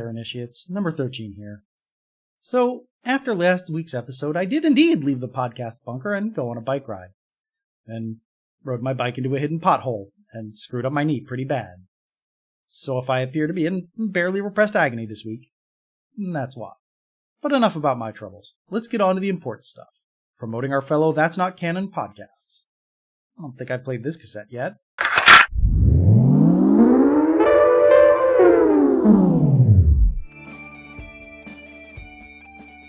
Initiates, number 13 here. So, after last week's episode, I did indeed leave the podcast bunker and go on a bike ride. Then rode my bike into a hidden pothole and screwed up my knee pretty bad. So if I appear to be in barely repressed agony this week, that's why. But enough about my troubles. Let's get on to the important stuff. Promoting our fellow That's Not Canon podcasts. I don't think I played this cassette yet.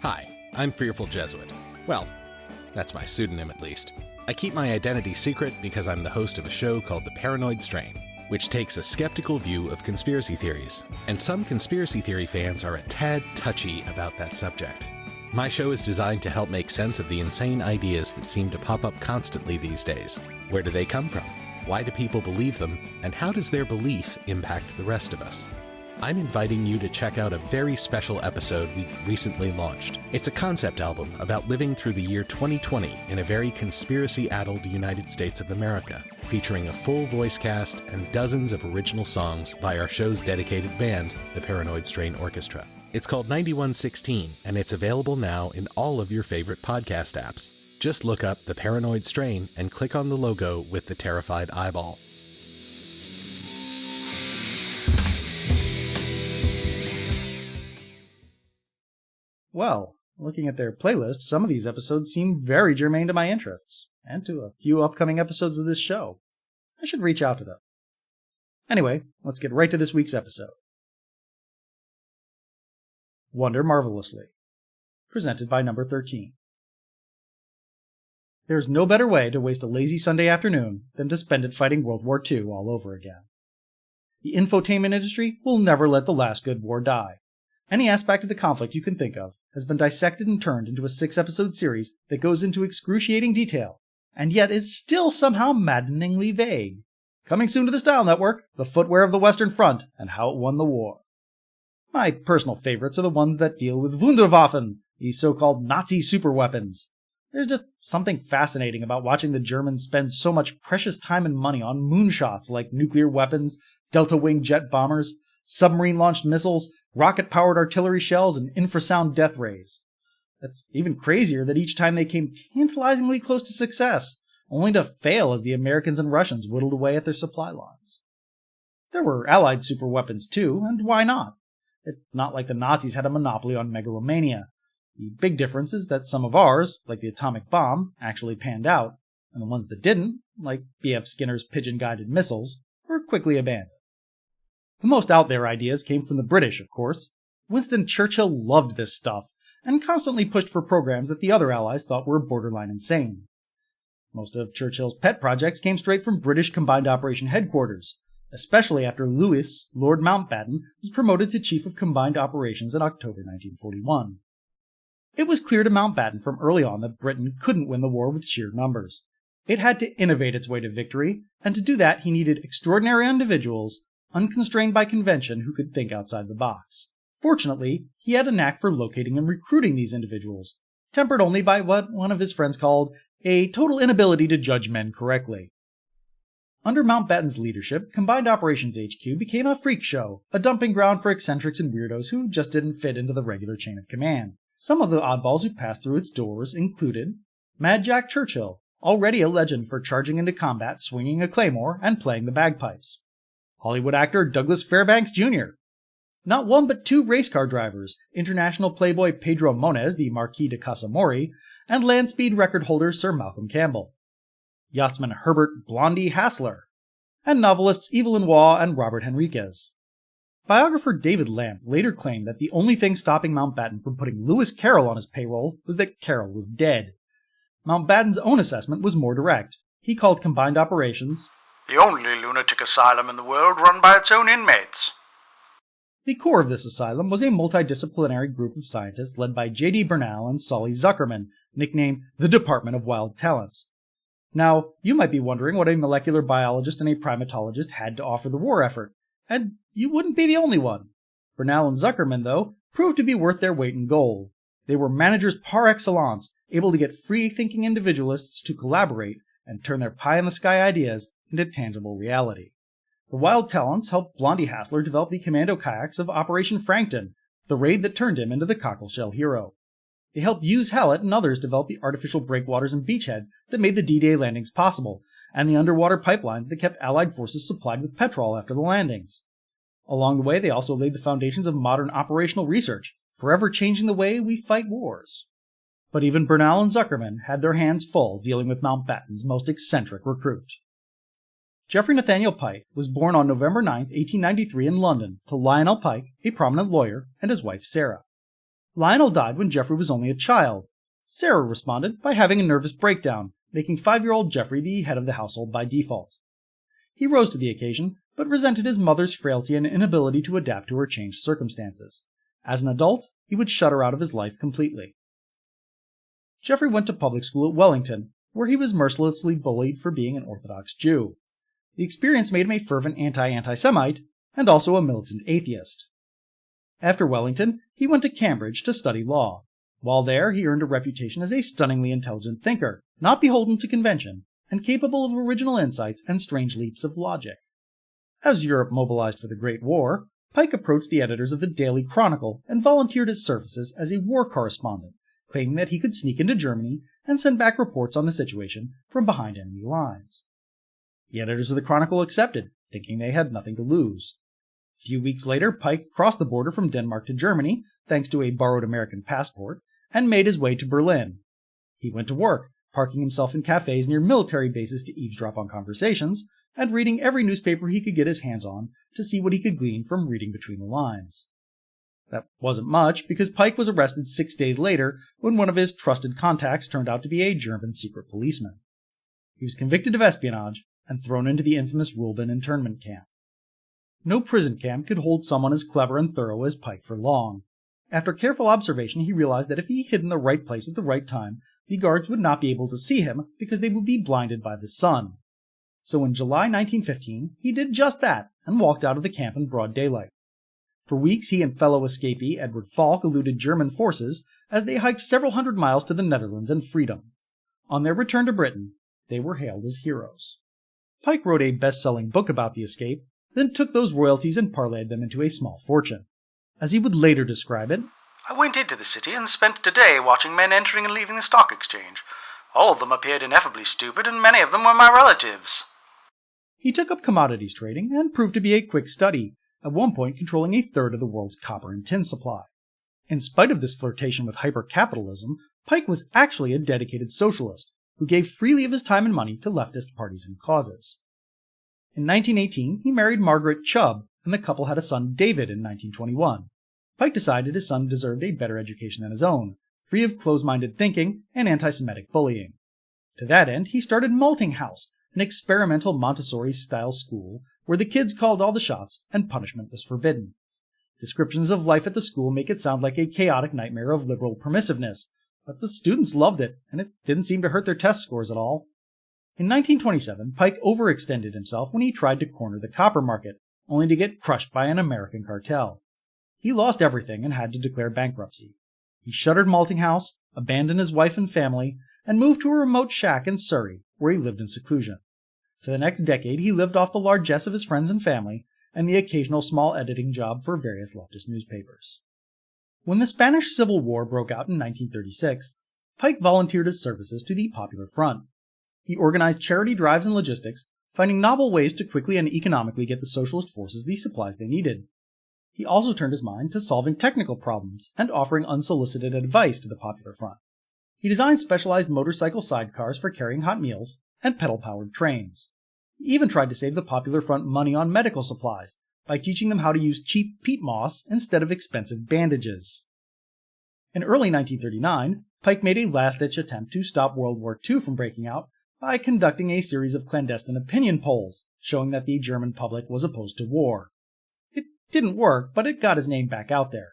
Hi, I'm Fearful Jesuit. Well, that's my pseudonym at least. I keep my identity secret because I'm the host of a show called The Paranoid Strain, which takes a skeptical view of conspiracy theories. And some conspiracy theory fans are a tad touchy about that subject. My show is designed to help make sense of the insane ideas that seem to pop up constantly these days. Where do they come from? Why do people believe them? And how does their belief impact the rest of us? I'm inviting you to check out a very special episode we recently launched. It's a concept album about living through the year 2020 in a very conspiracy-addled United States of America, featuring a full voice cast and dozens of original songs by our show's dedicated band, the Paranoid Strain Orchestra. It's called 9116, and it's available now in all of your favorite podcast apps. Just look up The Paranoid Strain and click on the logo with the terrified eyeball. Well, looking at their playlist, some of these episodes seem very germane to my interests, and to a few upcoming episodes of this show. I should reach out to them. Anyway, let's get right to this week's episode. Wonder Marvelously, presented by number 13. There's no better way to waste a lazy Sunday afternoon than to spend it fighting World War II all over again. The infotainment industry will never let the last good war die. Any aspect of the conflict you can think of has been dissected and turned into a 6-episode series that goes into excruciating detail, and yet is still somehow maddeningly vague. Coming soon to the Style Network, The Footwear of the Western Front and How It Won the War. My personal favorites are the ones that deal with Wunderwaffen, the so-called Nazi superweapons. There's just something fascinating about watching the Germans spend so much precious time and money on moonshots like nuclear weapons, delta-wing jet bombers, submarine-launched missiles, rocket-powered artillery shells, and infrasound death rays. That's even crazier that each time they came tantalizingly close to success, only to fail as the Americans and Russians whittled away at their supply lines. There were Allied superweapons too, and why not? It's not like the Nazis had a monopoly on megalomania. The big difference is that some of ours, like the atomic bomb, actually panned out, and the ones that didn't, like B.F. Skinner's pigeon-guided missiles, were quickly abandoned. The most out-there ideas came from the British, of course. Winston Churchill loved this stuff, and constantly pushed for programs that the other allies thought were borderline insane. Most of Churchill's pet projects came straight from British Combined Operation Headquarters, especially after Lewis, Lord Mountbatten, was promoted to Chief of Combined Operations in October 1941. It was clear to Mountbatten from early on that Britain couldn't win the war with sheer numbers. It had to innovate its way to victory, and to do that he needed extraordinary individuals, unconstrained by convention, who could think outside the box. Fortunately, he had a knack for locating and recruiting these individuals, tempered only by what one of his friends called a total inability to judge men correctly. Under Mountbatten's leadership, Combined Operations HQ became a freak show, a dumping ground for eccentrics and weirdos who just didn't fit into the regular chain of command. Some of the oddballs who passed through its doors included Mad Jack Churchill, already a legend for charging into combat, swinging a claymore, and playing the bagpipes. Hollywood actor Douglas Fairbanks Jr. Not one but two race car drivers, international playboy Pedro Moniz, the Marquis de Casamori, and land speed record holder Sir Malcolm Campbell. Yachtsman Herbert Blondie Hassler, and novelists Evelyn Waugh and Robert Henriquez. Biographer David Lampe later claimed that the only thing stopping Mountbatten from putting Lewis Carroll on his payroll was that Carroll was dead. Mountbatten's own assessment was more direct. He called Combined Operations the only lunatic asylum in the world run by its own inmates. The core of this asylum was a multidisciplinary group of scientists led by J.D. Bernal and Solly Zuckerman, nicknamed the Department of Wild Talents. Now, you might be wondering what a molecular biologist and a primatologist had to offer the war effort, and you wouldn't be the only one. Bernal and Zuckerman, though, proved to be worth their weight in gold. They were managers par excellence, able to get free-thinking individualists to collaborate and turn their pie-in-the-sky ideas into tangible reality. The wild talents helped Blondie Hassler develop the commando kayaks of Operation Frankton, the raid that turned him into the cockleshell hero. They helped Hughes Hallett and others develop the artificial breakwaters and beachheads that made the D-Day landings possible, and the underwater pipelines that kept Allied forces supplied with petrol after the landings. Along the way, they also laid the foundations of modern operational research, forever changing the way we fight wars. But even Bernal and Zuckerman had their hands full dealing with Mountbatten's most eccentric recruit. Geoffrey Nathaniel Pyke was born on November 9, 1893 in London to Lionel Pyke, a prominent lawyer, and his wife Sarah. Lionel died when Geoffrey was only a child. Sarah responded by having a nervous breakdown, making 5-year-old Geoffrey the head of the household by default. He rose to the occasion, but resented his mother's frailty and inability to adapt to her changed circumstances. As an adult, he would shut her out of his life completely. Geoffrey went to public school at Wellington, where he was mercilessly bullied for being an Orthodox Jew. The experience made him a fervent anti-Semite and also a militant atheist. After Wellington, he went to Cambridge to study law. While there, he earned a reputation as a stunningly intelligent thinker, not beholden to convention, and capable of original insights and strange leaps of logic. As Europe mobilized for the Great War, Pyke approached the editors of the Daily Chronicle and volunteered his services as a war correspondent, claiming that he could sneak into Germany and send back reports on the situation from behind enemy lines. The editors of the Chronicle accepted, thinking they had nothing to lose. A few weeks later, Pyke crossed the border from Denmark to Germany, thanks to a borrowed American passport, and made his way to Berlin. He went to work, parking himself in cafes near military bases to eavesdrop on conversations, and reading every newspaper he could get his hands on to see what he could glean from reading between the lines. That wasn't much, because Pyke was arrested 6 days later when one of his trusted contacts turned out to be a German secret policeman. He was convicted of espionage and thrown into the infamous Ruhlben internment camp. No prison camp could hold someone as clever and thorough as Pyke for long. After careful observation, he realized that if he hid in the right place at the right time, the guards would not be able to see him because they would be blinded by the sun. So in July 1915, he did just that and walked out of the camp in broad daylight. For weeks, he and fellow escapee Edward Falk eluded German forces as they hiked several hundred miles to the Netherlands and freedom. On their return to Britain, they were hailed as heroes. Pyke wrote a best-selling book about the escape, then took those royalties and parlayed them into a small fortune. As he would later describe it, I went into the city and spent a day watching men entering and leaving the stock exchange. All of them appeared ineffably stupid, and many of them were my relatives. He took up commodities trading and proved to be a quick study, at one point controlling a third of the world's copper and tin supply. In spite of this flirtation with hyper-capitalism, Pyke was actually a dedicated socialist, who gave freely of his time and money to leftist parties and causes. In 1918, he married Margaret Chubb, and the couple had a son David in 1921. Pyke decided his son deserved a better education than his own, free of close-minded thinking and anti-Semitic bullying. To that end, he started Malting House, an experimental Montessori-style school where the kids called all the shots and punishment was forbidden. Descriptions of life at the school make it sound like a chaotic nightmare of liberal permissiveness, but the students loved it, and it didn't seem to hurt their test scores at all. In 1927, Pyke overextended himself when he tried to corner the copper market, only to get crushed by an American cartel. He lost everything and had to declare bankruptcy. He shuttered Malting House, abandoned his wife and family, and moved to a remote shack in Surrey, where he lived in seclusion. For the next decade, he lived off the largesse of his friends and family, and the occasional small editing job for various leftist newspapers. When the Spanish Civil War broke out in 1936, Pyke volunteered his services to the Popular Front. He organized charity drives and logistics, finding novel ways to quickly and economically get the socialist forces the supplies they needed. He also turned his mind to solving technical problems and offering unsolicited advice to the Popular Front. He designed specialized motorcycle sidecars for carrying hot meals and pedal-powered trains. He even tried to save the Popular Front money on medical supplies by teaching them how to use cheap peat moss instead of expensive bandages. In early 1939, Pyke made a last-ditch attempt to stop World War II from breaking out by conducting a series of clandestine opinion polls showing that the German public was opposed to war. It didn't work, but it got his name back out there.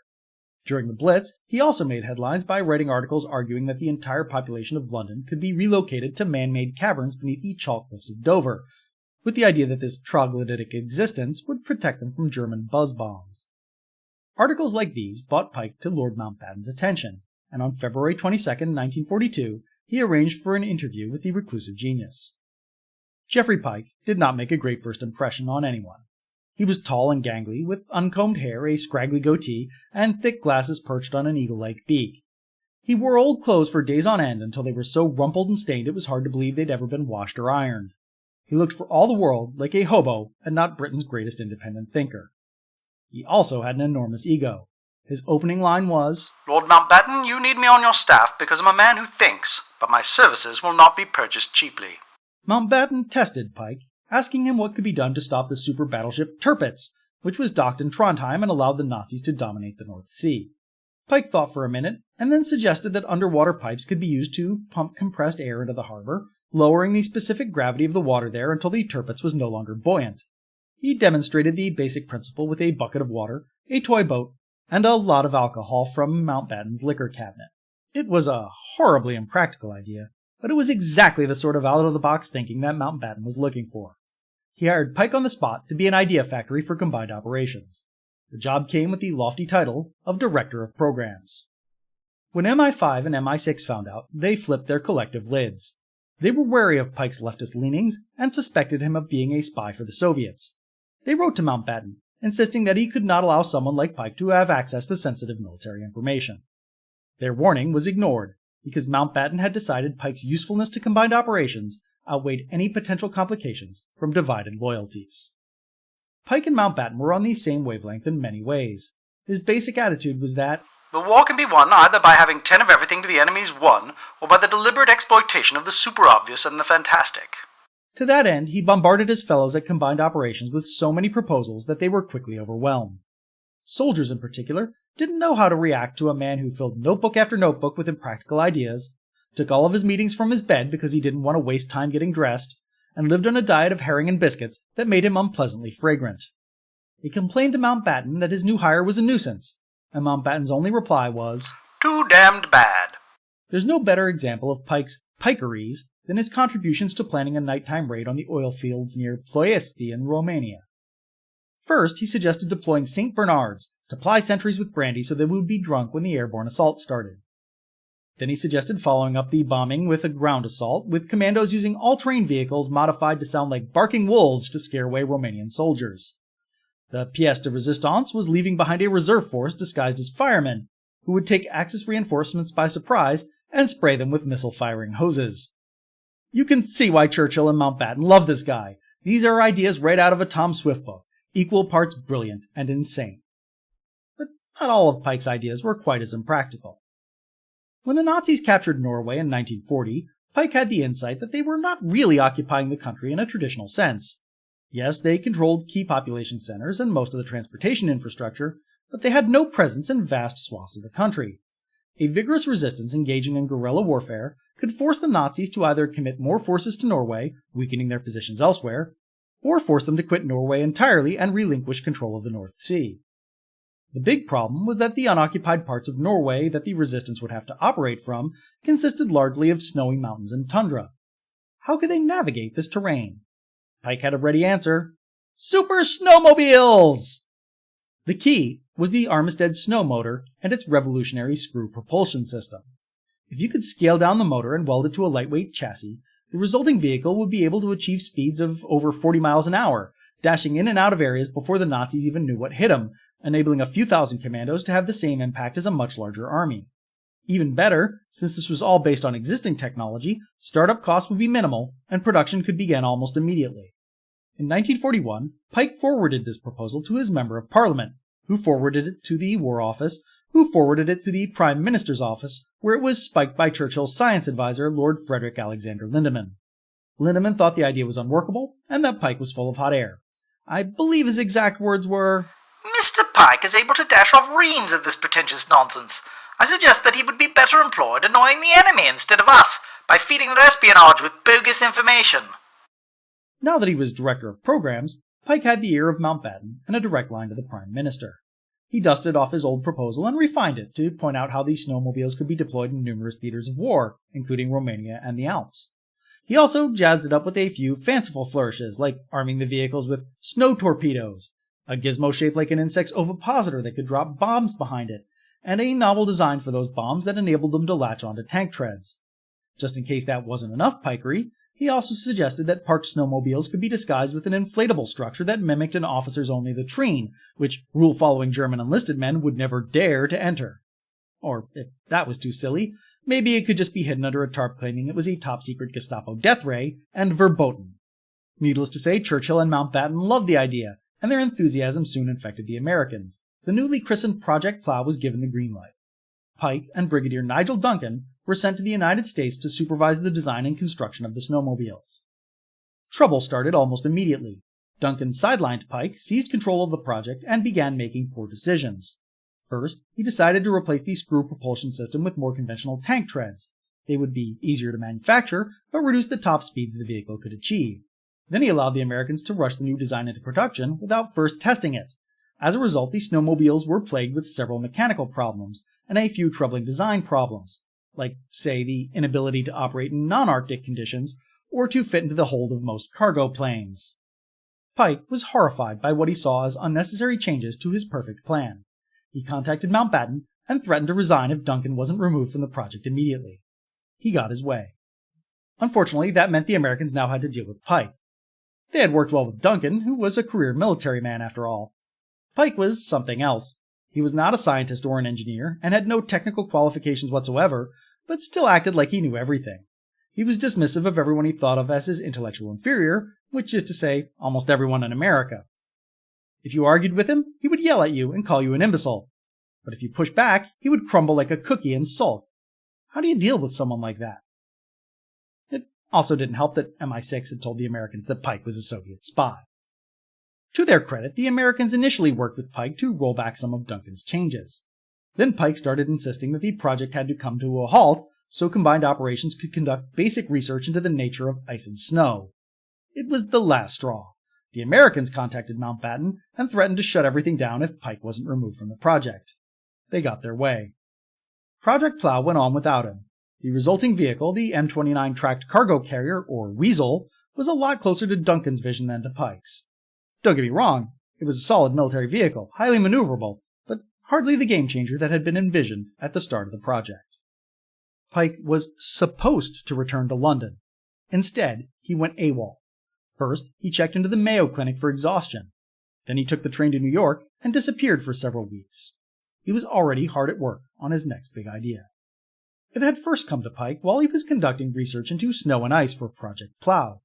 During the Blitz, he also made headlines by writing articles arguing that the entire population of London could be relocated to man-made caverns beneath the chalk cliffs of Dover, with the idea that this troglodytic existence would protect them from German buzz bombs. Articles like these brought Pyke to Lord Mountbatten's attention, and on February 22, 1942, he arranged for an interview with the reclusive genius. Geoffrey Pyke did not make a great first impression on anyone. He was tall and gangly, with uncombed hair, a scraggly goatee, and thick glasses perched on an eagle-like beak. He wore old clothes for days on end until they were so rumpled and stained it was hard to believe they'd ever been washed or ironed. He looked for all the world like a hobo and not Britain's greatest independent thinker. He also had an enormous ego. His opening line was, "Lord Mountbatten, you need me on your staff because I'm a man who thinks, but my services will not be purchased cheaply." Mountbatten tested Pyke, asking him what could be done to stop the super battleship Tirpitz, which was docked in Trondheim and allowed the Nazis to dominate the North Sea. Pyke thought for a minute, and then suggested that underwater pipes could be used to pump compressed air into the harbor, lowering the specific gravity of the water there until the Tirpitz was no longer buoyant. He demonstrated the basic principle with a bucket of water, a toy boat, and a lot of alcohol from Mountbatten's liquor cabinet. It was a horribly impractical idea, but it was exactly the sort of out-of-the-box thinking that Mountbatten was looking for. He hired Pyke on the spot to be an idea factory for combined operations. The job came with the lofty title of Director of Programs. When MI5 and MI6 found out, they flipped their collective lids. They were wary of Pyke's leftist leanings and suspected him of being a spy for the Soviets. They wrote to Mountbatten, insisting that he could not allow someone like Pyke to have access to sensitive military information. Their warning was ignored, because Mountbatten had decided Pyke's usefulness to combined operations outweighed any potential complications from divided loyalties. Pyke and Mountbatten were on the same wavelength in many ways. His basic attitude was that The war can be won either by having 10 of everything to the enemy's 1, or by the deliberate exploitation of the super-obvious and the fantastic. to that end, he bombarded his fellows at combined operations with so many proposals that they were quickly overwhelmed. Soldiers, in particular, didn't know how to react to a man who filled notebook after notebook with impractical ideas, took all of his meetings from his bed because he didn't want to waste time getting dressed, and lived on a diet of herring and biscuits that made him unpleasantly fragrant. They complained to Mountbatten that his new hire was a nuisance, and Mountbatten's only reply was, "Too damned bad." There's no better example of Pyke's pikeries than his contributions to planning a nighttime raid on the oil fields near Ploiesti in Romania. First, he suggested deploying St. Bernards to ply sentries with brandy so they would be drunk when the airborne assault started. Then he suggested following up the bombing with a ground assault, with commandos using all-terrain vehicles modified to sound like barking wolves to scare away Romanian soldiers. The pièce de résistance was leaving behind a reserve force disguised as firemen, who would take Axis reinforcements by surprise and spray them with missile-firing hoses. You can see why Churchill and Mountbatten love this guy. These are ideas right out of a Tom Swift book, equal parts brilliant and insane. But not all of Pyke's ideas were quite as impractical. When the Nazis captured Norway in 1940, Pyke had the insight that they were not really occupying the country in a traditional sense. Yes, they controlled key population centers and most of the transportation infrastructure, but they had no presence in vast swaths of the country. A vigorous resistance engaging in guerrilla warfare could force the Nazis to either commit more forces to Norway, weakening their positions elsewhere, or force them to quit Norway entirely and relinquish control of the North Sea. The big problem was that the unoccupied parts of Norway that the resistance would have to operate from consisted largely of snowy mountains and tundra. How could they navigate this terrain? Pyke had a ready answer. Super snowmobiles! The key was the Armistead snow motor and its revolutionary screw propulsion system. If you could scale down the motor and weld it to a lightweight chassis, the resulting vehicle would be able to achieve speeds of over 40 miles an hour, dashing in and out of areas before the Nazis even knew what hit them, enabling a few thousand commandos to have the same impact as a much larger army. Even better, since this was all based on existing technology, startup costs would be minimal, and production could begin almost immediately. In 1941, Pyke forwarded this proposal to his Member of Parliament, who forwarded it to the War Office, who forwarded it to the Prime Minister's office, where it was spiked by Churchill's science advisor, Lord Frederick Alexander Lindemann. Lindemann thought the idea was unworkable, and that Pyke was full of hot air. I believe his exact words were, "Mr. Pyke is able to dash off reams of this pretentious nonsense. I suggest that he would be better employed annoying the enemy instead of us, by feeding their espionage with bogus information." Now that he was Director of Programs, Pyke had the ear of Mountbatten and a direct line to the Prime Minister. He dusted off his old proposal and refined it to point out how the snowmobiles could be deployed in numerous theaters of war, including Romania and the Alps. He also jazzed it up with a few fanciful flourishes, like arming the vehicles with snow torpedoes, a gizmo shaped like an insect's ovipositor that could drop bombs behind it, and a novel design for those bombs that enabled them to latch onto tank treads. Just in case that wasn't enough pikery, He also suggested that parked snowmobiles could be disguised with an inflatable structure that mimicked an officer's-only latrine, which rule-following German enlisted men would never dare to enter. Or, if that was too silly, maybe it could just be hidden under a tarp claiming it was a top-secret Gestapo death ray, and verboten. Needless to say, Churchill and Mountbatten loved the idea, and their enthusiasm soon infected the Americans. The newly christened Project Plow was given the green light. Pyke and Brigadier Nigel Duncan were sent to the United States to supervise the design and construction of the snowmobiles. Trouble started almost immediately. Duncan sidelined Pyke, seized control of the project, and began making poor decisions. First, he decided to replace the screw propulsion system with more conventional tank treads. They would be easier to manufacture, but reduce the top speeds the vehicle could achieve. Then he allowed the Americans to rush the new design into production without first testing it. As a result, the snowmobiles were plagued with several mechanical problems and a few troubling design problems, like, say, the inability to operate in non-Arctic conditions or to fit into the hold of most cargo planes. Pyke was horrified by what he saw as unnecessary changes to his perfect plan. He contacted Mountbatten and threatened to resign if Duncan wasn't removed from the project immediately. He got his way. Unfortunately, that meant the Americans now had to deal with Pyke. They had worked well with Duncan, who was a career military man after all. Pyke was something else. He was not a scientist or an engineer, and had no technical qualifications whatsoever, but still acted like he knew everything. He was dismissive of everyone he thought of as his intellectual inferior, which is to say, almost everyone in America. If you argued with him, he would yell at you and call you an imbecile. But if you pushed back, he would crumble like a cookie and sulk. How do you deal with someone like that? It also didn't help that MI6 had told the Americans that Pyke was a Soviet spy. To their credit, the Americans initially worked with Pyke to roll back some of Duncan's changes. Then Pyke started insisting that the project had to come to a halt so combined operations could conduct basic research into the nature of ice and snow. It was the last straw. The Americans contacted Mountbatten and threatened to shut everything down if Pyke wasn't removed from the project. They got their way. Project Plow went on without him. The resulting vehicle, the M29 tracked cargo carrier, or Weasel, was a lot closer to Duncan's vision than to Pyke's. Don't get me wrong, it was a solid military vehicle, highly maneuverable, but hardly the game-changer that had been envisioned at the start of the project. Pyke was supposed to return to London. Instead, he went AWOL. First, he checked into the Mayo Clinic for exhaustion. Then he took the train to New York and disappeared for several weeks. He was already hard at work on his next big idea. It had first come to Pyke while he was conducting research into snow and ice for Project Plow.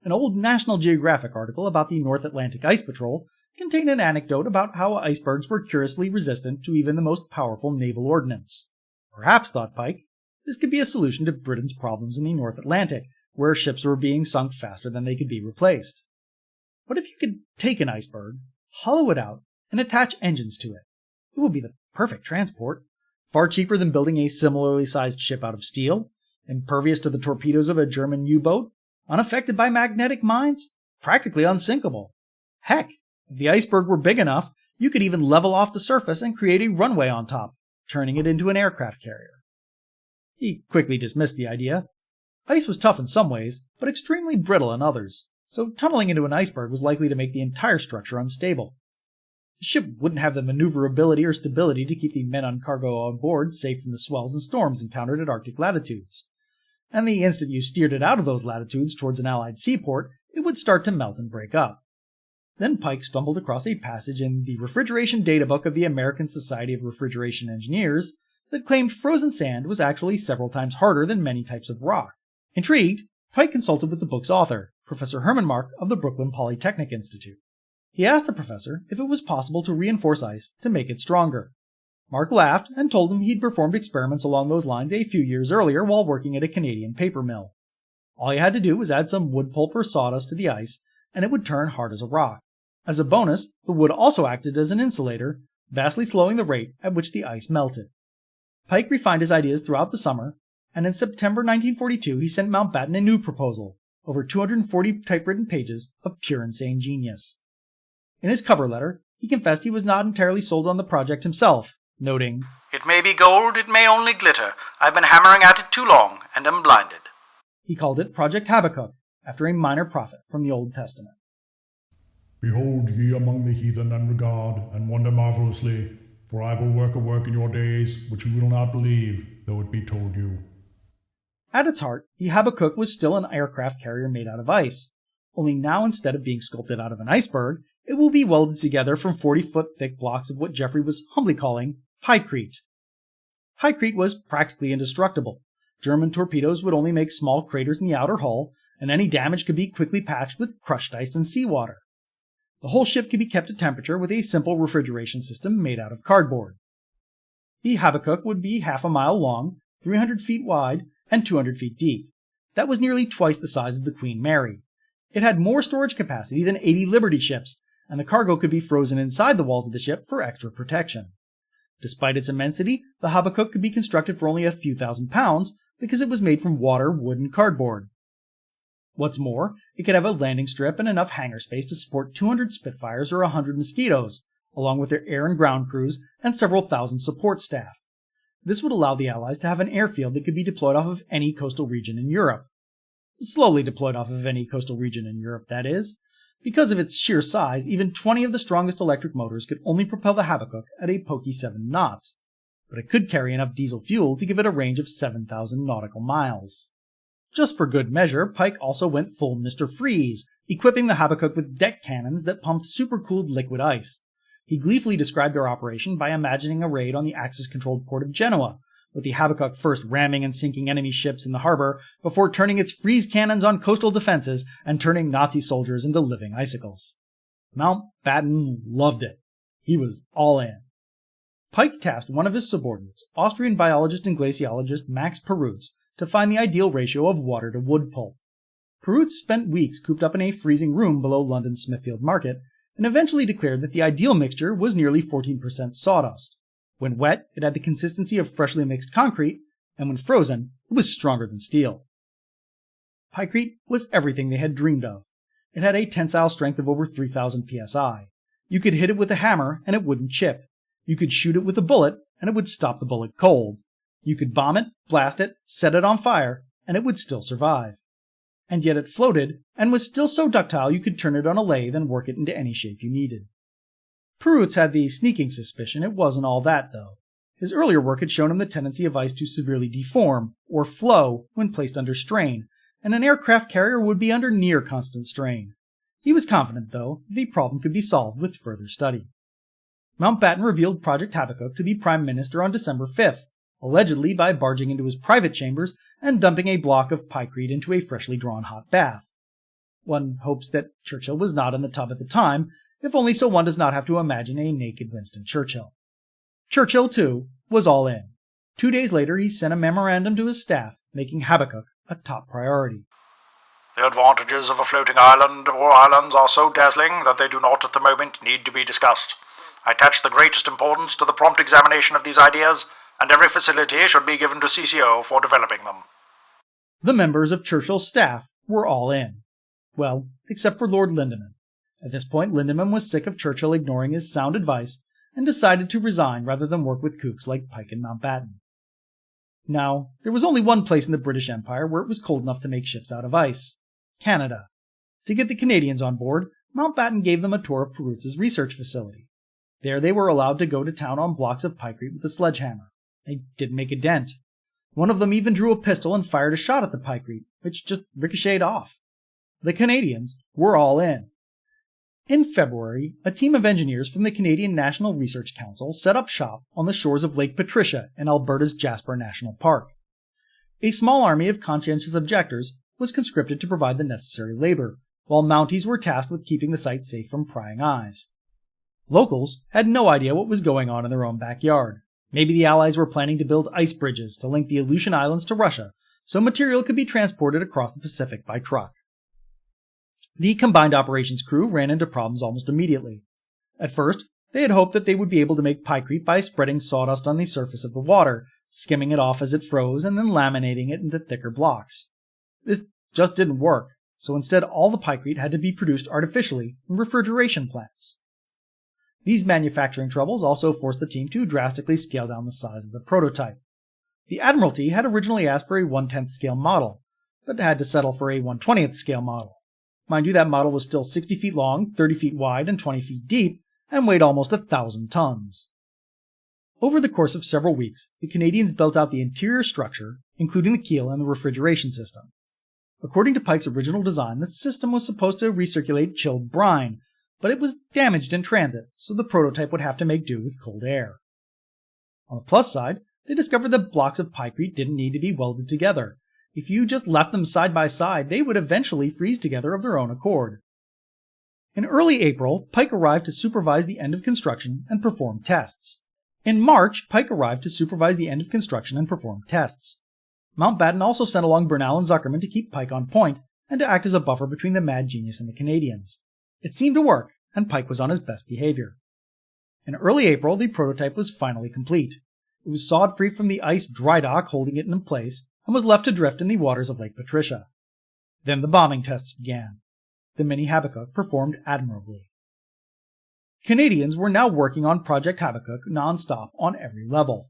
An old National Geographic article about the North Atlantic Ice Patrol contained an anecdote about how icebergs were curiously resistant to even the most powerful naval ordnance. Perhaps, thought Pyke, this could be a solution to Britain's problems in the North Atlantic, where ships were being sunk faster than they could be replaced. What if you could take an iceberg, hollow it out, and attach engines to it? It would be the perfect transport, far cheaper than building a similarly sized ship out of steel, impervious to the torpedoes of a German U-boat, unaffected by magnetic mines, practically unsinkable. Heck, if the iceberg were big enough, you could even level off the surface and create a runway on top, turning it into an aircraft carrier. He quickly dismissed the idea. Ice was tough in some ways, but extremely brittle in others, so tunneling into an iceberg was likely to make the entire structure unstable. The ship wouldn't have the maneuverability or stability to keep the men on cargo on board safe from the swells and storms encountered at Arctic latitudes. And the instant you steered it out of those latitudes towards an Allied seaport, it would start to melt and break up. Then Pyke stumbled across a passage in the refrigeration databook of the American Society of Refrigeration Engineers that claimed frozen sand was actually several times harder than many types of rock. Intrigued, Pyke consulted with the book's author, Professor Herman Mark of the Brooklyn Polytechnic Institute. He asked the professor if it was possible to reinforce ice to make it stronger. Mark laughed and told him he'd performed experiments along those lines a few years earlier while working at a Canadian paper mill. All he had to do was add some wood pulp or sawdust to the ice, and it would turn hard as a rock. As a bonus, the wood also acted as an insulator, vastly slowing the rate at which the ice melted. Pyke refined his ideas throughout the summer, and in September 1942 he sent Mountbatten a new proposal, over 240 typewritten pages of pure insane genius. In his cover letter, he confessed he was not entirely sold on the project himself, noting, "It may be gold, it may only glitter. I've been hammering at it too long, and am blinded." He called it Project Habakkuk, after a minor prophet from the Old Testament. Behold ye among the heathen, and regard, and wonder marvelously, for I will work a work in your days, which you will not believe, though it be told you. At its heart, the Habakkuk was still an aircraft carrier made out of ice, only now instead of being sculpted out of an iceberg, it will be welded together from 40-foot thick blocks of what Geoffrey was humbly calling Pyke. Pyke was practically indestructible. German torpedoes would only make small craters in the outer hull, and any damage could be quickly patched with crushed ice and seawater. The whole ship could be kept at temperature with a simple refrigeration system made out of cardboard. The Habakkuk would be half a mile long, 300 feet wide, and 200 feet deep. That was nearly twice the size of the Queen Mary. It had more storage capacity than 80 Liberty ships, and the cargo could be frozen inside the walls of the ship for extra protection. Despite its immensity, the Habakkuk could be constructed for only a few thousand pounds because it was made from water, wood, and cardboard. What's more, it could have a landing strip and enough hangar space to support 200 Spitfires or 100 Mosquitoes, along with their air and ground crews and several thousand support staff. This would allow the Allies to have an airfield that could be deployed off of any coastal region in Europe. Slowly deployed off of any coastal region in Europe, that is. Because of its sheer size, even 20 of the strongest electric motors could only propel the Habakkuk at a pokey 7 knots, but it could carry enough diesel fuel to give it a range of 7,000 nautical miles. Just for good measure, Pyke also went full Mr. Freeze, equipping the Habakkuk with deck cannons that pumped supercooled liquid ice. He gleefully described their operation by imagining a raid on the Axis-controlled port of Genoa, with the Habakkuk first ramming and sinking enemy ships in the harbor before turning its freeze cannons on coastal defenses and turning Nazi soldiers into living icicles. Mountbatten loved it. He was all in. Pyke tasked one of his subordinates, Austrian biologist and glaciologist Max Perutz, to find the ideal ratio of water to wood pulp. Perutz spent weeks cooped up in a freezing room below London's Smithfield Market and eventually declared that the ideal mixture was nearly 14% sawdust. When wet, it had the consistency of freshly mixed concrete, and when frozen, it was stronger than steel. Pyke was everything they had dreamed of. It had a tensile strength of over 3,000 psi. You could hit it with a hammer, and it wouldn't chip. You could shoot it with a bullet, and it would stop the bullet cold. You could bomb it, blast it, set it on fire, and it would still survive. And yet it floated, and was still so ductile you could turn it on a lathe and work it into any shape you needed. Perutz had the sneaking suspicion it wasn't all that, though. His earlier work had shown him the tendency of ice to severely deform, or flow, when placed under strain, and an aircraft carrier would be under near constant strain. He was confident, though, that the problem could be solved with further study. Mountbatten revealed Project Habakkuk to the Prime Minister on December 5th, allegedly by barging into his private chambers and dumping a block of Pyke into a freshly drawn hot bath. One hopes that Churchill was not in the tub at the time, if only so one does not have to imagine a naked Winston Churchill. Churchill, too, was all in. 2 days later, he sent a memorandum to his staff, making Habakkuk a top priority. The advantages of a floating island or islands are so dazzling that they do not at the moment need to be discussed. I attach the greatest importance to the prompt examination of these ideas, and every facility should be given to CCO for developing them. The members of Churchill's staff were all in. Well, except for Lord Lindemann. At this point, Lindemann was sick of Churchill ignoring his sound advice and decided to resign rather than work with kooks like Pyke and Mountbatten. Now, there was only one place in the British Empire where it was cold enough to make ships out of ice: Canada. To get the Canadians on board, Mountbatten gave them a tour of Perutz's research facility. There they were allowed to go to town on blocks of Pyke with a sledgehammer. They didn't make a dent. One of them even drew a pistol and fired a shot at the Pyke, which just ricocheted off. The Canadians were all in. In February, a team of engineers from the Canadian National Research Council set up shop on the shores of Lake Patricia in Alberta's Jasper National Park. A small army of conscientious objectors was conscripted to provide the necessary labor, while Mounties were tasked with keeping the site safe from prying eyes. Locals had no idea what was going on in their own backyard. Maybe the Allies were planning to build ice bridges to link the Aleutian Islands to Russia, so material could be transported across the Pacific by truck. The combined operations crew ran into problems almost immediately. At first, they had hoped that they would be able to make Pyke by spreading sawdust on the surface of the water, skimming it off as it froze, and then laminating it into thicker blocks. This just didn't work, so instead all the Pyke had to be produced artificially in refrigeration plants. These manufacturing troubles also forced the team to drastically scale down the size of the prototype. The Admiralty had originally asked for a 1/10th scale model, but had to settle for a 1/20th scale model. Mind you, that model was still 60 feet long, 30 feet wide, and 20 feet deep, and weighed almost 1,000 tons. Over the course of several weeks, the Canadians built out the interior structure, including the keel and the refrigeration system. According to Pyke's original design, the system was supposed to recirculate chilled brine, but it was damaged in transit, so the prototype would have to make do with cold air. On the plus side, they discovered that blocks of pykrete didn't need to be welded together. If you just left them side by side, they would eventually freeze together of their own accord. In early April, Pyke arrived to supervise the end of construction and perform tests. In March, Pyke arrived to supervise the end of construction and perform tests. Mountbatten also sent along Bernal and Zuckerman to keep Pyke on point and to act as a buffer between the mad genius and the Canadians. It seemed to work, and Pyke was on his best behavior. In early April, the prototype was finally complete. It was sawed free from the ice dry dock holding it in place and was left to drift in the waters of Lake Patricia. Then the bombing tests began. The mini Habakkuk performed admirably. Canadians were now working on Project Habakkuk non-stop on every level.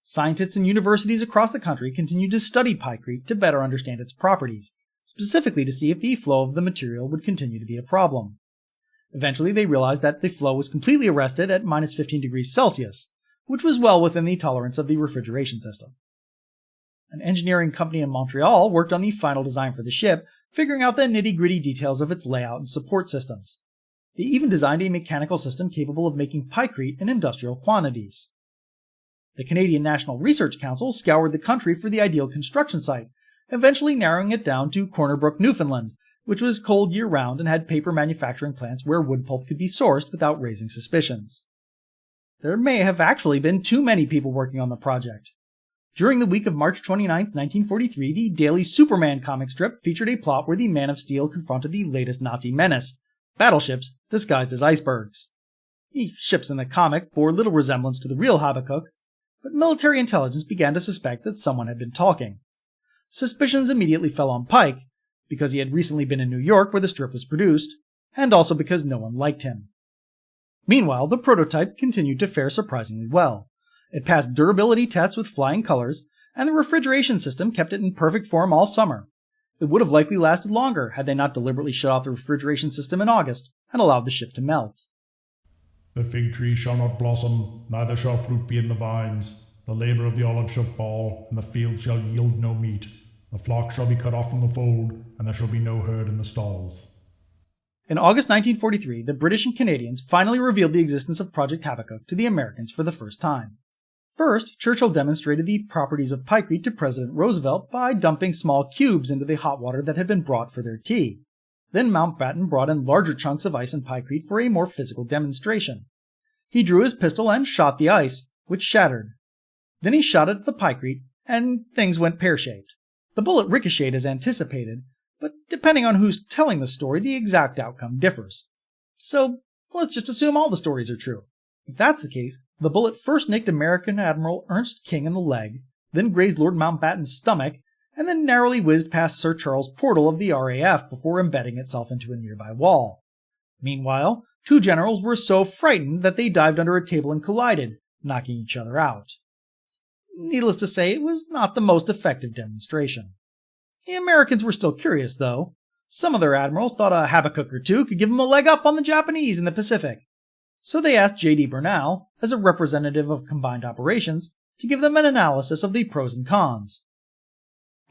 Scientists and universities across the country continued to study pykrete to better understand its properties, specifically to see if the flow of the material would continue to be a problem. Eventually, they realized that the flow was completely arrested at minus 15 degrees Celsius, which was well within the tolerance of the refrigeration system. An engineering company in Montreal worked on the final design for the ship, figuring out the nitty-gritty details of its layout and support systems. They even designed a mechanical system capable of making pykrete in industrial quantities. The Canadian National Research Council scoured the country for the ideal construction site, eventually narrowing it down to Corner Brook, Newfoundland, which was cold year-round and had paper manufacturing plants where wood pulp could be sourced without raising suspicions. There may have actually been too many people working on the project. During the week of March 29, 1943, the Daily Superman comic strip featured a plot where the Man of Steel confronted the latest Nazi menace, battleships disguised as icebergs. The ships in the comic bore little resemblance to the real Habakkuk, but military intelligence began to suspect that someone had been talking. Suspicions immediately fell on Pyke, because he had recently been in New York where the strip was produced, and also because no one liked him. Meanwhile, the prototype continued to fare surprisingly well. It passed durability tests with flying colors, and the refrigeration system kept it in perfect form all summer. It would have likely lasted longer had they not deliberately shut off the refrigeration system in August and allowed the ship to melt. The fig tree shall not blossom, neither shall fruit be in the vines. The labor of the olive shall fall, and the field shall yield no meat. The flock shall be cut off from the fold, and there shall be no herd in the stalls. In August 1943, the British and Canadians finally revealed the existence of Project Habakkuk to the Americans for the first time. First, Churchill demonstrated the properties of pykrete to President Roosevelt by dumping small cubes into the hot water that had been brought for their tea. Then Mountbatten brought in larger chunks of ice and pykrete for a more physical demonstration. He drew his pistol and shot the ice, which shattered. Then he shot it at the pykrete, and things went pear-shaped. The bullet ricocheted as anticipated, but depending on who's telling the story, the exact outcome differs. So, let's just assume all the stories are true. If that's the case, the bullet first nicked American Admiral Ernst King in the leg, then grazed Lord Mountbatten's stomach, and then narrowly whizzed past Sir Charles Portal of the RAF before embedding itself into a nearby wall. Meanwhile, two generals were so frightened that they dived under a table and collided, knocking each other out. Needless to say, it was not the most effective demonstration. The Americans were still curious, though. Some of their admirals thought a Habakkuk or two could give them a leg up on the Japanese in the Pacific. So they asked J.D. Bernal, as a representative of combined operations, to give them an analysis of the pros and cons.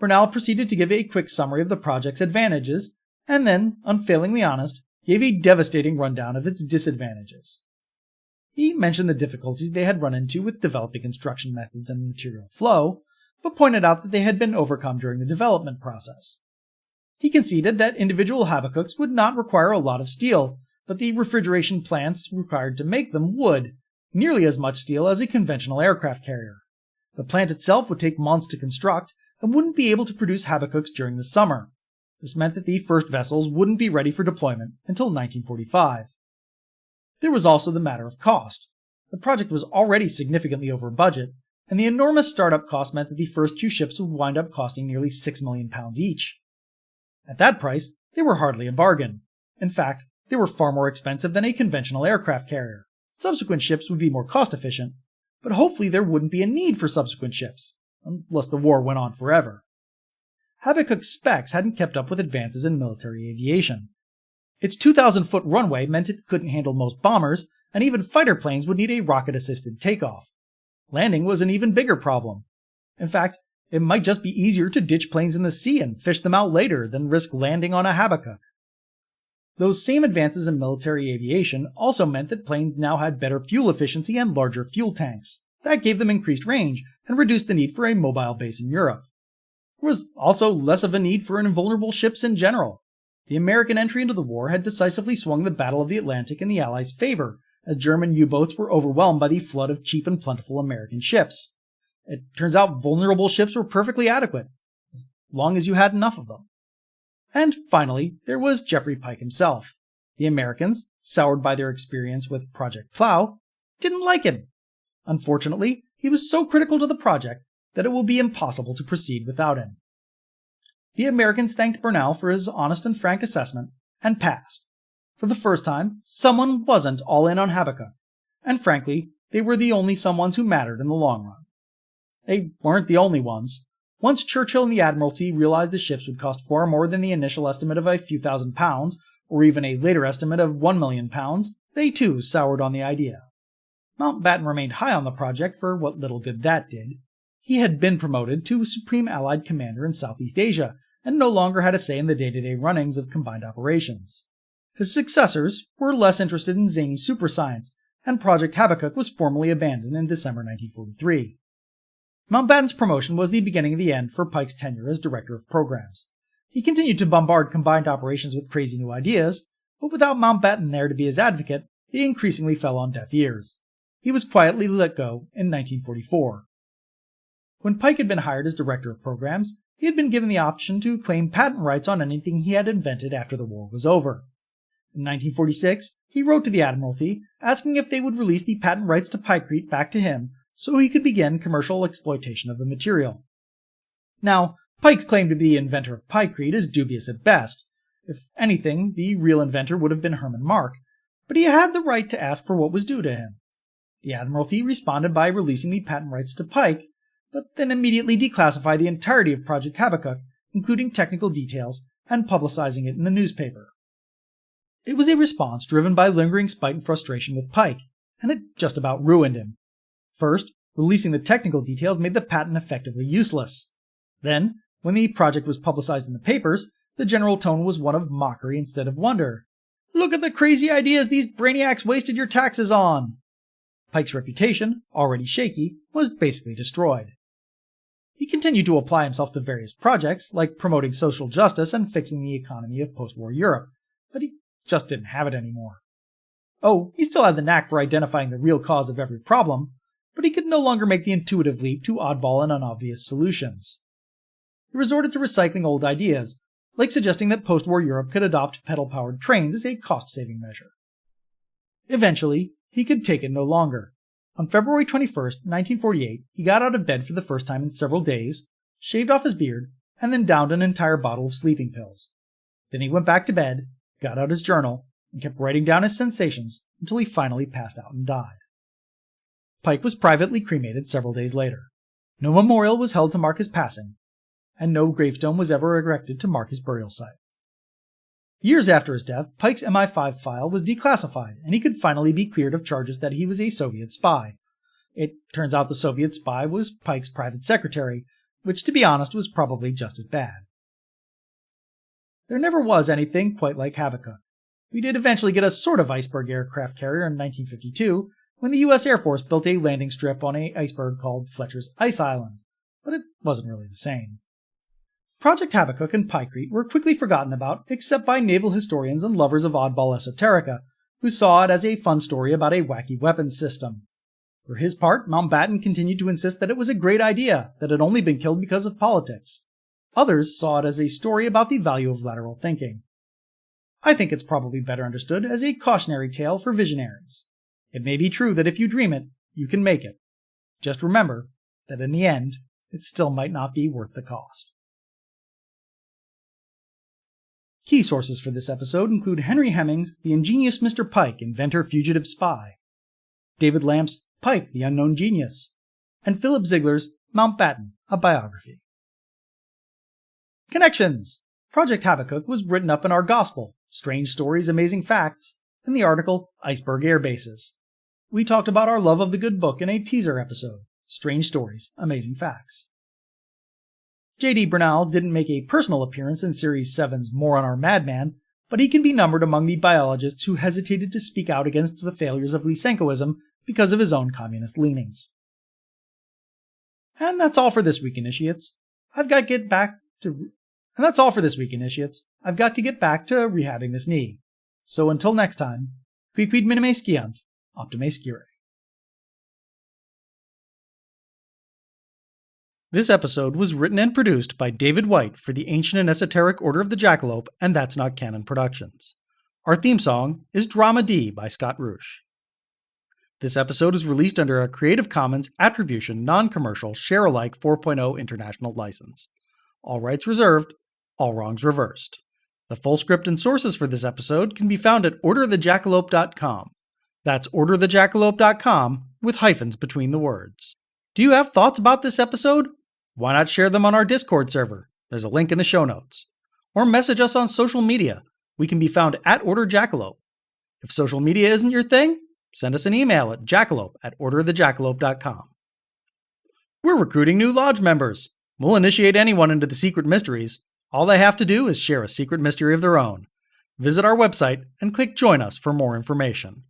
Bernal proceeded to give a quick summary of the project's advantages, and then, unfailingly honest, gave a devastating rundown of its disadvantages. He mentioned the difficulties they had run into with developing construction methods and material flow, but pointed out that they had been overcome during the development process. He conceded that individual Habakkuks would not require a lot of steel, but the refrigeration plants required to make them would, nearly as much steel as a conventional aircraft carrier. The plant itself would take months to construct, and wouldn't be able to produce Habakkuks during the summer. This meant that the first vessels wouldn't be ready for deployment until 1945. There was also the matter of cost. The project was already significantly over budget, and the enormous startup cost meant that the first two ships would wind up costing nearly £6 million each. At that price, they were hardly a bargain. In fact, they were far more expensive than a conventional aircraft carrier. Subsequent ships would be more cost-efficient, but hopefully there wouldn't be a need for subsequent ships, unless the war went on forever. Habakkuk's specs hadn't kept up with advances in military aviation. Its 2,000-foot runway meant it couldn't handle most bombers, and even fighter planes would need a rocket-assisted takeoff. Landing was an even bigger problem. In fact, it might just be easier to ditch planes in the sea and fish them out later than risk landing on a Habakkuk. Those same advances in military aviation also meant that planes now had better fuel efficiency and larger fuel tanks. That gave them increased range and reduced the need for a mobile base in Europe. There was also less of a need for invulnerable ships in general. The American entry into the war had decisively swung the Battle of the Atlantic in the Allies' favor, as German U-boats were overwhelmed by the flood of cheap and plentiful American ships. It turns out vulnerable ships were perfectly adequate, as long as you had enough of them. And finally, there was Geoffrey Pyke himself. The Americans, soured by their experience with Project Plow, didn't like him. Unfortunately, he was so critical to the project that it will be impossible to proceed without him. The Americans thanked Bernal for his honest and frank assessment, and passed. For the first time, someone wasn't all in on Habakkuk, and frankly, they were the only someones who mattered in the long run. They weren't the only ones. Once Churchill and the Admiralty realized the ships would cost far more than the initial estimate of a few £1,000s, or even a later estimate of £1 million, they too soured on the idea. Mountbatten remained high on the project for what little good that did. He had been promoted to Supreme Allied Commander in Southeast Asia, and no longer had a say in the day-to-day runnings of combined operations. His successors were less interested in zany super science, and Project Habakkuk was formally abandoned in December 1943. Mountbatten's promotion was the beginning of the end for Pyke's tenure as Director of Programs. He continued to bombard combined operations with crazy new ideas, but without Mountbatten there to be his advocate, they increasingly fell on deaf ears. He was quietly let go in 1944. When Pyke had been hired as Director of Programs, he had been given the option to claim patent rights on anything he had invented after the war was over. In 1946, he wrote to the Admiralty, asking if they would release the patent rights to Pyke back to him so he could begin commercial exploitation of the material. Now, Pyke's claim to be the inventor of Pyke is dubious at best. If anything, the real inventor would have been Herman Mark, but he had the right to ask for what was due to him. The Admiralty responded by releasing the patent rights to Pyke, but then immediately declassified the entirety of Project Habakkuk, including technical details, and publicizing it in the newspaper. It was a response driven by lingering spite and frustration with Pyke, and it just about ruined him. First, releasing the technical details made the patent effectively useless. Then, when the project was publicized in the papers, the general tone was one of mockery instead of wonder. Look at the crazy ideas these brainiacs wasted your taxes on! Pyke's reputation, already shaky, was basically destroyed. He continued to apply himself to various projects, like promoting social justice and fixing the economy of post-war Europe, but he just didn't have it anymore. Oh, he still had the knack for identifying the real cause of every problem, but he could no longer make the intuitive leap to oddball and unobvious solutions. He resorted to recycling old ideas, like suggesting that post-war Europe could adopt pedal-powered trains as a cost-saving measure. Eventually, he could take it no longer. On February 21st, 1948, he got out of bed for the first time in several days, shaved off his beard, and then downed an entire bottle of sleeping pills. Then he went back to bed, got out his journal, and kept writing down his sensations until he finally passed out and died. Pyke was privately cremated several days later. No memorial was held to mark his passing, and no gravestone was ever erected to mark his burial site. Years after his death, Pyke's MI5 file was declassified, and he could finally be cleared of charges that he was a Soviet spy. It turns out the Soviet spy was Pyke's private secretary, which, to be honest, was probably just as bad. There never was anything quite like Habakkuk. We did eventually get a sort of iceberg aircraft carrier in 1952, when the U.S. Air Force built a landing strip on an iceberg called Fletcher's Ice Island, but it wasn't really the same. Project Habakkuk and Pyke were quickly forgotten about except by naval historians and lovers of oddball esoterica, who saw it as a fun story about a wacky weapons system. For his part, Mountbatten continued to insist that it was a great idea that had only been killed because of politics. Others saw it as a story about the value of lateral thinking. I think it's probably better understood as a cautionary tale for visionaries. It may be true that if you dream it, you can make it. Just remember that in the end, it still might not be worth the cost. Key sources for this episode include Henry Hemming's The Ingenious Mr. Pyke, Inventor, Fugitive, Spy, David Lampe's Pyke, the Unknown Genius, and Philip Ziegler's Mountbatten, a Biography. Connections! Project Habakkuk was written up in our Gospel, Strange Stories, Amazing Facts, and the article Iceberg Air Bases. we talked about our love of the good book in a teaser episode, Strange Stories, Amazing Facts. J.D. Bernal didn't make a personal appearance in Series 7's More on Our Madman, but he can be numbered among the biologists who hesitated to speak out against the failures of Lysenkoism because of his own communist leanings. And that's all for this week, Initiates. I've got to get back to rehabbing this knee. So until next time, quid minime sciant, optime scire. This episode was written and produced by David White for the Ancient and Esoteric Order of the Jackalope and That's Not Canon Productions. Our theme song is Drama D by Scott Roosh. This episode is released under a Creative Commons Attribution Non-Commercial Share-alike 4.0 International License. All rights reserved, all wrongs reversed. The full script and sources for this episode can be found at orderthejackalope.com. That's orderthejackalope.com with hyphens between the words. Do you have thoughts about this episode? Why not share them on our Discord server? There's a link in the show notes. Or message us on social media. We can be found at orderjackalope. If social media isn't your thing, send us an email at jackalope@orderthejackalope.com. We're recruiting new lodge members. We'll initiate anyone into the secret mysteries. All they have to do is share a secret mystery of their own. Visit our website and click Join Us for more information.